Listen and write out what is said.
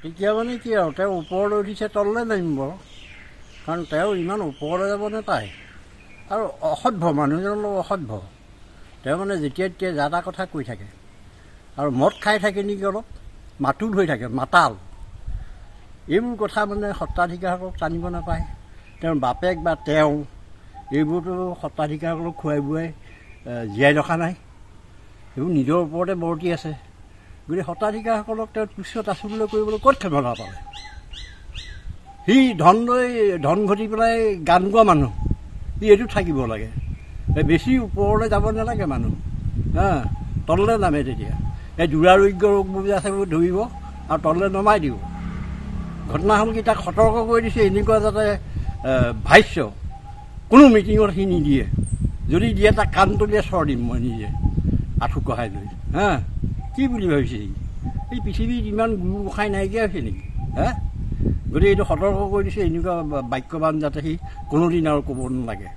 তেতিয়া মানে কি আৰু তেওঁ ওপৰলৈ উঠিছে তললৈ নামিব, কাৰণ তেওঁ ইমান ওপৰলৈ যাব নাপায় আৰু অসভ্য মানুহজনৰ লগত অসভ্য। তেওঁ মানে যেতিয়া তেতিয়া যা তা কথা কৈ থাকে আৰু মদ খাই থাকে নেকি, অলপ মাতুল হৈ থাকে, মাতাল। এইবোৰ কথা মানে সত্ৰাধিকাৰসকলক টানিব নাপায়। তেওঁৰ বাপেক বা তেওঁ এইবোৰতো সত্ৰাধিকাৰসকলক খুৱাই বুৱাই জীয়াই ৰখা নাই, এইবোৰ নিজৰ ওপৰতে বৰ্তি আছে। গতিকে সত্ৰাধিকাৰসকলক তেওঁ তুচ্ছ তাচ্ছিল্য কৰিবলৈ ক'ত ক্ষমতা পালে? সি ধন লৈ ধন ঘটি পেলাই গান গোৱা মানুহ, সি এইটো থাকিব লাগে। বেছি ওপৰলৈ যাব নালাগে মানুহ, তললৈ নামে। তেতিয়া এই দুৰাৰোগ্য ৰোগবোৰ যে আছে সেইবোৰ ধৰিব আৰু তললৈ নমাই দিব। ঘটনা হ'ল কি, তাক সতৰ্ক কৰি দিছে এনেকুৱা যাতে ভাষ্য কোনো মিটিঙত সি নিদিয়ে। যদি দিয়ে তাক কাণ তলিয়ে চৰ দিম মই নিজে আঁঠু কঢ়াই লৈ। কি বুলি ভাবিছে সি? এই পৃথিৱীত ইমান গুৰু গোসাঁই নাইকিয়া হৈছে নেকি? গতিকে এইটো সতৰ্ক কৰি দিছে, এনেকুৱা বাক্যবান যাতে সি কোনোদিন আৰু ক'ব নালাগে।